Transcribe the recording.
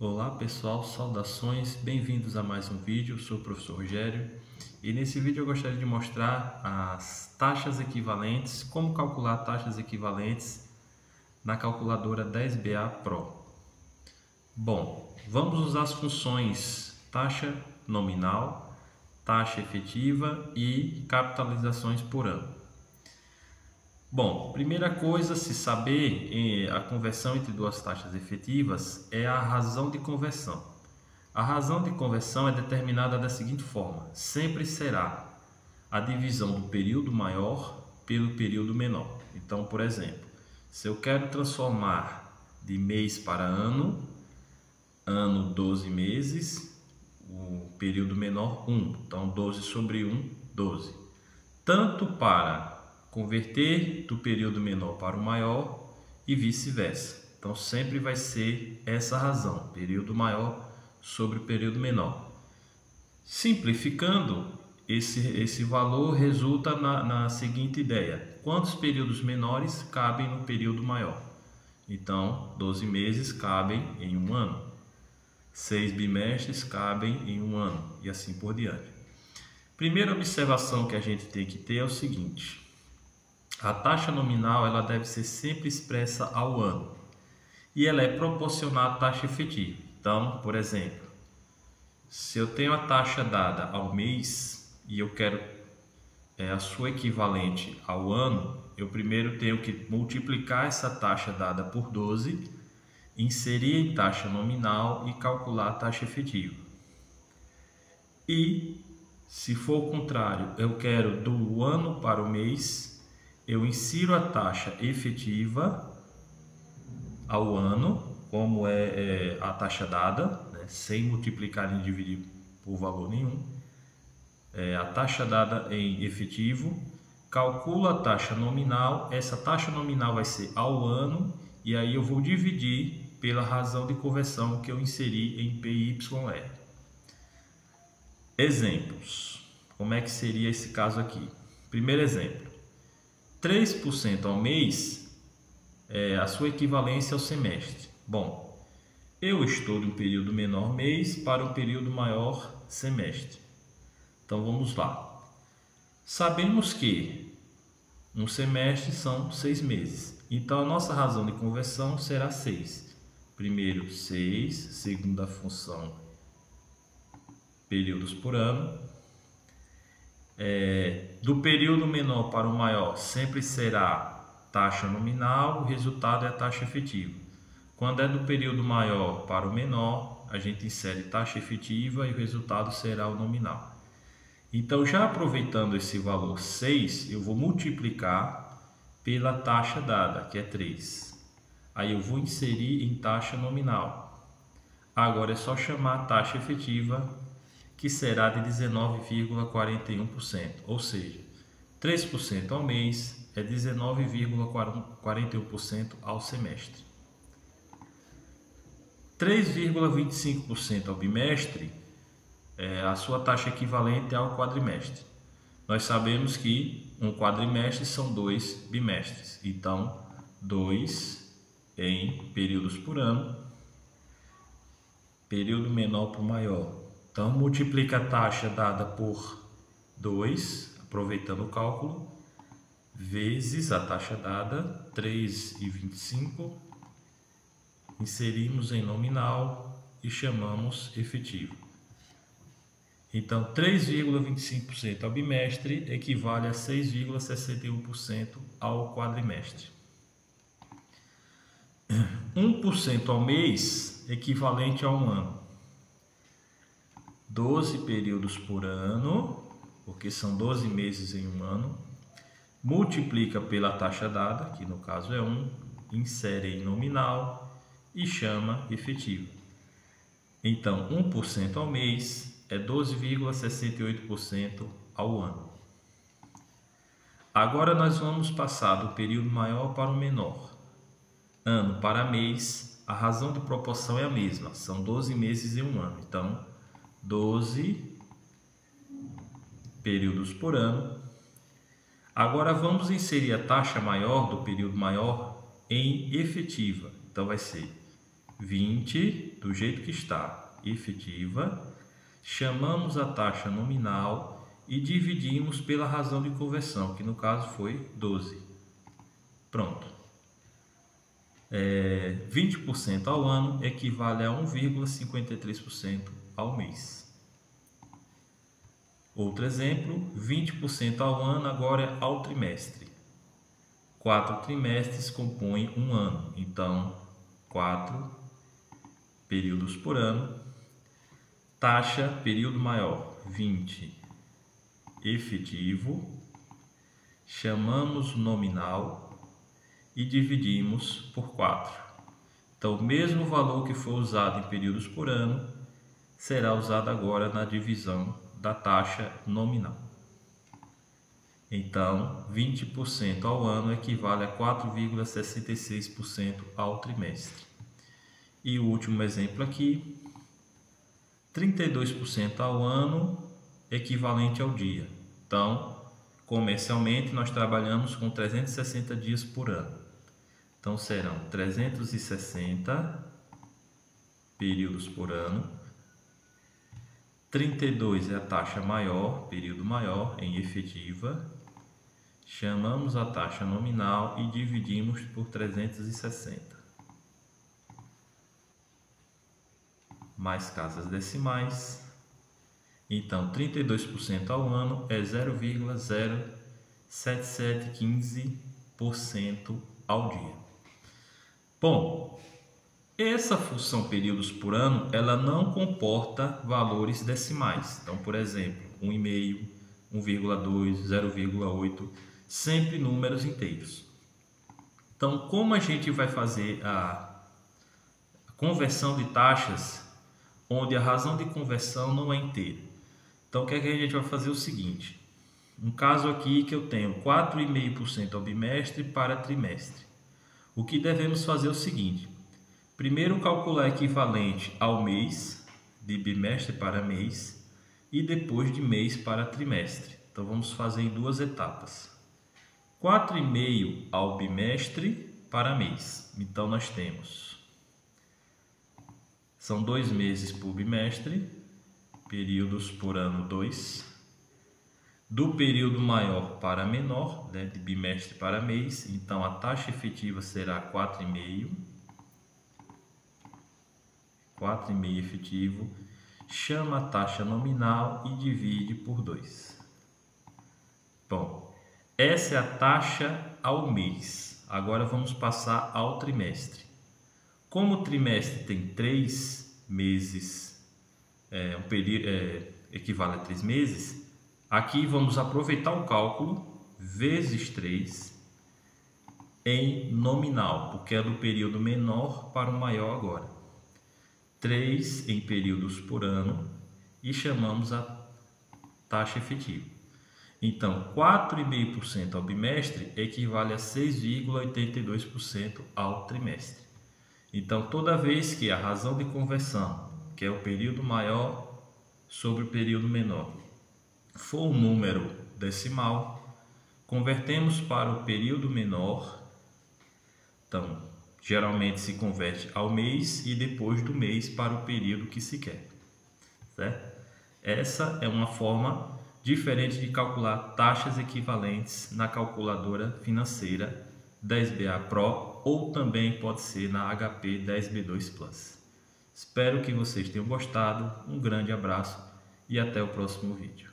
Olá pessoal, saudações, bem-vindos a mais um vídeo. Eu sou o professor Rogério e nesse vídeo eu gostaria de mostrar as taxas equivalentes, como calcular taxas equivalentes na calculadora 10BA Pro. Bom, vamos usar as funções taxa nominal, taxa efetiva e capitalizações por ano. Bom, primeira coisa a se saber, a conversão entre duas taxas efetivas é a razão de conversão. A razão de conversão é determinada da seguinte forma: sempre será a divisão do período maior pelo período menor. Então, por exemplo, se eu quero transformar de mês para ano 12 meses, o período menor 1, então 12 sobre 1, 12. Tanto para converter do período menor para o maior e vice-versa. Então sempre vai ser essa razão, período maior sobre o período menor. Simplificando, esse valor resulta na seguinte ideia: quantos períodos menores cabem no período maior? Então 12 meses cabem em um ano, 6 bimestres cabem em um ano e assim por diante. Primeira observação que a gente tem que ter é o seguinte: a taxa nominal ela deve ser sempre expressa ao ano e ela é proporcional à taxa efetiva. Então, por exemplo, se eu tenho a taxa dada ao mês e eu quero a sua equivalente ao ano, eu primeiro tenho que multiplicar essa taxa dada por 12, inserir em taxa nominal e calcular a taxa efetiva. E, se for o contrário, eu quero do ano para o mês, eu insiro a taxa efetiva ao ano, como é a taxa dada, né, sem multiplicar nem dividir por valor nenhum. A taxa dada em efetivo, calculo a taxa nominal, essa taxa nominal vai ser ao ano, e aí eu vou dividir pela razão de conversão que eu inseri em PYR. Exemplos. Como é que seria esse caso aqui? Primeiro exemplo. 3% ao mês é a sua equivalência ao semestre. Bom, eu estou de um período menor mês para um período maior semestre. Então vamos lá. Sabemos que um semestre são 6 meses. Então a nossa razão de conversão será 6. Primeiro 6, segunda função períodos por ano. Do período menor para o maior sempre será taxa nominal, o resultado é a taxa efetiva. Quando é do período maior para o menor, a gente insere taxa efetiva e o resultado será o nominal. Então, já aproveitando esse valor 6, eu vou multiplicar pela taxa dada, que é 3. Aí eu vou inserir em taxa nominal. Agora é só chamar a taxa efetiva, que será de 19,41%, ou seja, 3% ao mês é 19,41% ao semestre. 3,25% ao bimestre é a sua taxa equivalente ao quadrimestre. Nós sabemos que um quadrimestre são 2 bimestres, então 2 em períodos por ano, período menor para o maior. Então, multiplica a taxa dada por 2, aproveitando o cálculo, vezes a taxa dada, 3,25, inserimos em nominal e chamamos efetivo. Então, 3,25% ao bimestre equivale a 6,61% ao quadrimestre. 1% ao mês equivalente a um ano. 12 períodos por ano, porque são 12 meses em um ano, multiplica pela taxa dada, que no caso é 1, insere em nominal e chama efetivo. Então, 1% ao mês é 12,68% ao ano. Agora nós vamos passar do período maior para o menor. Ano para mês, a razão de proporção é a mesma, são 12 meses em um ano. Então, 12 períodos por ano. Agora vamos inserir a taxa maior do período maior em efetiva. Então vai ser 20 do jeito que está, efetiva, chamamos a taxa nominal e dividimos pela razão de conversão, que no caso foi 12. Pronto. 20% ao ano equivale a 1,53% ao mês. Outro exemplo, 20% ao ano agora é ao trimestre. 4 trimestres compõem um ano, então 4 períodos por ano. Taxa, período maior, 20, efetivo, chamamos nominal e dividimos por 4. Então, o mesmo valor que foi usado em períodos por ano será usado agora na divisão da taxa nominal. Então, 20% ao ano equivale a 4,66% ao trimestre. E o último exemplo aqui, 32% ao ano equivalente ao dia. Então, comercialmente, nós trabalhamos com 360 dias por ano. Então, serão 360 períodos por ano. 32 é a taxa maior, período maior, em efetiva. Chamamos a taxa nominal e dividimos por 360. Mais casas decimais. Então, 32% ao ano é 0,07715% ao dia. Bom, essa função períodos por ano, ela não comporta valores decimais. Então, por exemplo, 1,5, 1,2, 0,8, sempre números inteiros. Então, como a gente vai fazer a conversão de taxas, onde a razão de conversão não é inteira? Então, o que é que a gente vai fazer? O seguinte, um caso aqui que eu tenho 4,5% ao bimestre para trimestre. O que devemos fazer é o seguinte, primeiro calcular equivalente ao mês, de bimestre para mês, e depois de mês para trimestre. Então, vamos fazer em duas etapas. 4,5 ao bimestre para mês. Então, nós temos, são 2 meses por bimestre, períodos por ano 2. Do período maior para menor, né, de bimestre para mês, então a taxa efetiva será 4,5. 4,5 efetivo, chama a taxa nominal e divide por 2. Bom, essa é a taxa ao mês. Agora vamos passar ao trimestre. Como o trimestre tem 3 meses, equivale a 3 meses, aqui vamos aproveitar o cálculo vezes 3 em nominal, porque é do período menor para o maior agora. 3 em períodos por ano e chamamos a taxa efetiva. Então, 4,5% ao bimestre equivale a 6,82% ao trimestre. Então, toda vez que a razão de conversão, que é o período maior sobre o período menor, for um número decimal, convertemos para o período menor. Então, geralmente se converte ao mês e depois do mês para o período que se quer, certo? Essa é uma forma diferente de calcular taxas equivalentes na calculadora financeira 10BA Pro ou também pode ser na HP 10B2 Plus. Espero que vocês tenham gostado, um grande abraço e até o próximo vídeo.